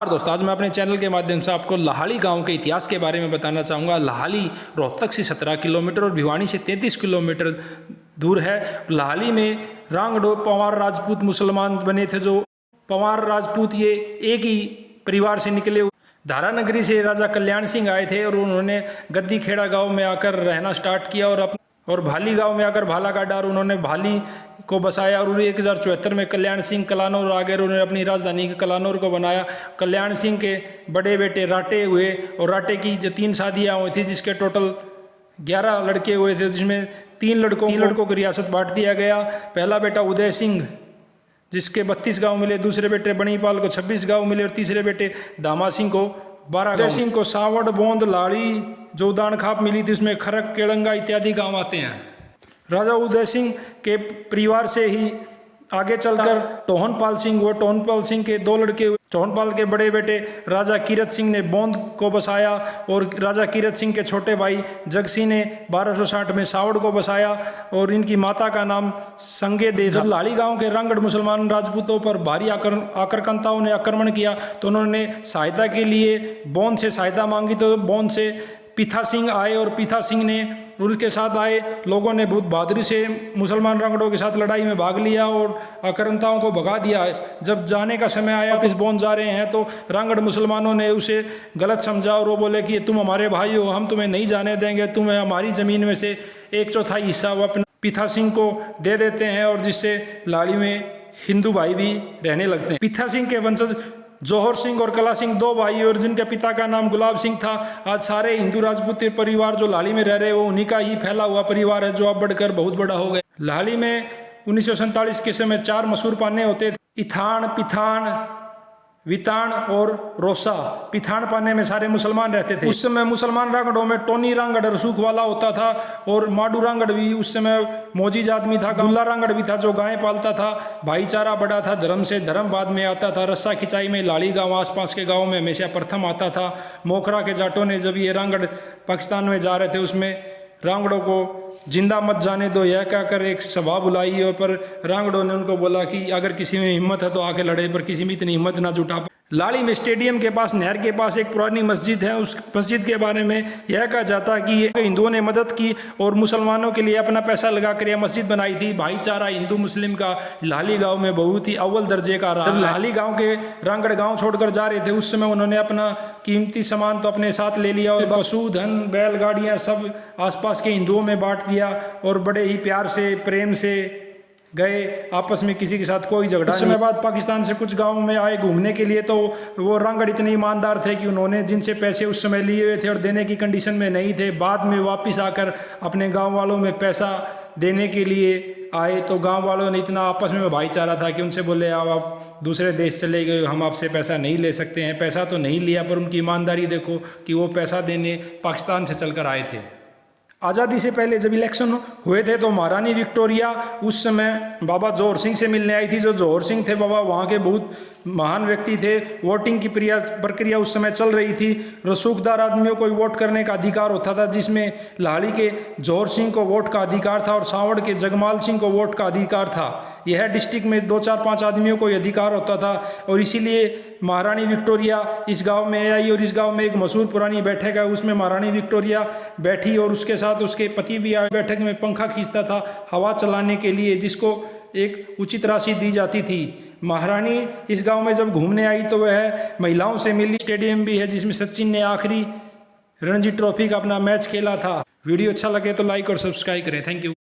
और दोस्तों आज मैं अपने चैनल के माध्यम से आपको लाहली गांव के इतिहास के बारे में बताना चाहूँगा। लाहली रोहतक से 17 किलोमीटर और भिवानी से 33 किलोमीटर दूर है। लाहली में रांगड़ो पंवार राजपूत मुसलमान बने थे। जो पंवार राजपूत ये एक ही परिवार से निकले। धारा नगरी से राजा कल्याण सिंह आए थे और उन्होंने गद्दी खेड़ा गाँव में आकर रहना स्टार्ट किया और भाली गांव में आकर भाला काटा और उन्होंने भाली को बसाया। और 1074 में कल्याण सिंह कलानौर आ गए। उन्होंने अपनी राजधानी कलानौर को बनाया। कल्याण सिंह के बड़े बेटे राटे हुए और राटे की जो 3 शादियाँ हुई थी, जिसके टोटल 11 लड़के हुए थे, जिसमें 3 लड़कों की रियासत बांट दिया गया। पहला बेटा उदय सिंह जिसके 32 गाँव मिले, दूसरे बेटे बणीपाल को 26 गाँव मिले और तीसरे बेटे दामा सिंह को 12 गाँव। उदय सिंह को सावड़, बोंद, लाड़ी, जो दान खाप मिली थी उसमें खरक, केड़ंगा इत्यादि गांव आते हैं। राजा उदय सिंह के परिवार से ही आगे चलकर टोहनपाल सिंह हुए। टोहनपाल सिंह के 2 लड़के हुए। टोहनपाल के बड़े बेटे राजा कीरत सिंह ने बोंद को बसाया और राजा कीरत सिंह के छोटे भाई जगसिंह ने 1260 में सावड़ को बसाया और इनकी माता का नाम संगे दे। जब लाहली गांव के रांगड़ मुसलमान राजपूतों पर भारी आक्रमणकारियों ने आक्रमण किया तो उन्होंने सहायता के लिए बोंद से सहायता मांगी। तो बोंद से पीथा सिंह आए और पीथा सिंह ने उनके साथ आए लोगों ने बहुत बहादुरी से मुसलमान रांगड़ों के साथ लड़ाई में भाग लिया और आक्रांताओं को भगा दिया। जब जाने का समय आया, वापिस बोंद जा रहे हैं, तो रांगड़ मुसलमानों ने उसे गलत समझा और वो बोले कि तुम हमारे भाई हो, हम तुम्हें नहीं जाने देंगे, तुम्हें हमारी ज़मीन में से 1/4 हिस्सा वो अपने पीथा सिंह को दे देते हैं और जिससे लाहली में हिंदू भाई भी रहने लगते हैं। पीथा सिंह के वंशज जौहर सिंह और कला सिंह 2 भाई और जिनके पिता का नाम गुलाब सिंह था। आज सारे हिंदू राजपूत परिवार जो लाहली में रह रहे हैं वो उन्हीं का ही फैला हुआ परिवार है, जो अब बढ़कर बहुत बड़ा हो गया। लाहली में 1947 के समय 4 मशहूर पाने होते थे, इथान, पिथान, वितान और रोसा। पिथान पाने में सारे मुसलमान रहते थे। उस समय मुसलमान रांगड़ों में टोनी रांगड़ रसूख वाला होता था और माडू रांगड़ भी उस समय मोजीज आदमी था। गुल्ला रांगड़ भी था जो गायें पालता था। भाईचारा बड़ा था, धर्म से धर्म बाद में आता था। रस्सा खिंचाई में लाहली गांव आसपास के गाँव में हमेशा प्रथम आता था। मोखरा के जाटों ने जब ये रांगड़ पाकिस्तान में जा रहे थे उसमें रांगड़ों को जिंदा मत जाने दो यह कहकर एक सभा बुलाई और पर रांगड़ों ने उनको बोला कि अगर किसी में हिम्मत है तो आके लड़े, पर किसी में इतनी हिम्मत ना जुटा। लाहली में स्टेडियम के पास नहर के पास एक पुरानी मस्जिद है। उस मस्जिद के बारे में यह कहा जाता है कि हिंदुओं ने मदद की और मुसलमानों के लिए अपना पैसा लगाकर यह मस्जिद बनाई थी। भाईचारा हिंदू मुस्लिम का लाहली गांव में बहुत ही अव्वल दर्जे का रहा। लाहली गांव के रांगड़ गांव छोड़कर जा रहे थे उस समय उन्होंने अपना कीमती सामान तो अपने साथ ले लिया और पशु धन, बैलगाड़ियाँ सब आसपास के हिंदुओं में बांट दिया और बड़े ही प्यार से प्रेम से गए। आपस में किसी के साथ कोई झगड़ा नहीं। उस समय बाद पाकिस्तान से कुछ गांवों में आए घूमने के लिए, तो वो रांगड़ इतने ईमानदार थे कि उन्होंने जिनसे पैसे उस समय लिए हुए थे और देने की कंडीशन में नहीं थे, बाद में वापस आकर अपने गांव वालों में पैसा देने के लिए आए। तो गांव वालों ने इतना आपस में भाईचारा था कि उनसे बोले आप दूसरे देश चले गए, हम आपसे पैसा नहीं ले सकते हैं। पैसा तो नहीं लिया, पर उनकी ईमानदारी देखो कि वो पैसा देने पाकिस्तान से चलकर आए थे। आज़ादी से पहले जब इलेक्शन हुए थे तो महारानी विक्टोरिया उस समय बाबा जौहर सिंह से मिलने आई थी। जो जौहर सिंह थे बाबा वहाँ के बहुत महान व्यक्ति थे। वोटिंग की प्रक्रिया उस समय चल रही थी। रसूखदार आदमियों को वोट करने का अधिकार होता था, जिसमें लाहली के जौहर सिंह को वोट का अधिकार था और सावड़ के जगमाल सिंह को वोट का अधिकार था। यह डिस्ट्रिक्ट में 2, 4, 5 आदमियों को अधिकार होता था और इसीलिए महारानी विक्टोरिया इस गांव में आई और इस गांव में एक मशहूर पुरानी बैठक है, उसमें महारानी विक्टोरिया बैठी और उसके साथ उसके पति भी आए। बैठक में पंखा खींचता था हवा चलाने के लिए, जिसको एक उचित राशि दी जाती थी। महारानी इस गांव में जब घूमने आई तो वह महिलाओं से मिली। स्टेडियम भी है जिसमें सचिन ने आखिरी रणजी ट्रॉफी का अपना मैच खेला था। वीडियो अच्छा लगे तो लाइक और सब्सक्राइब करें। Thank you.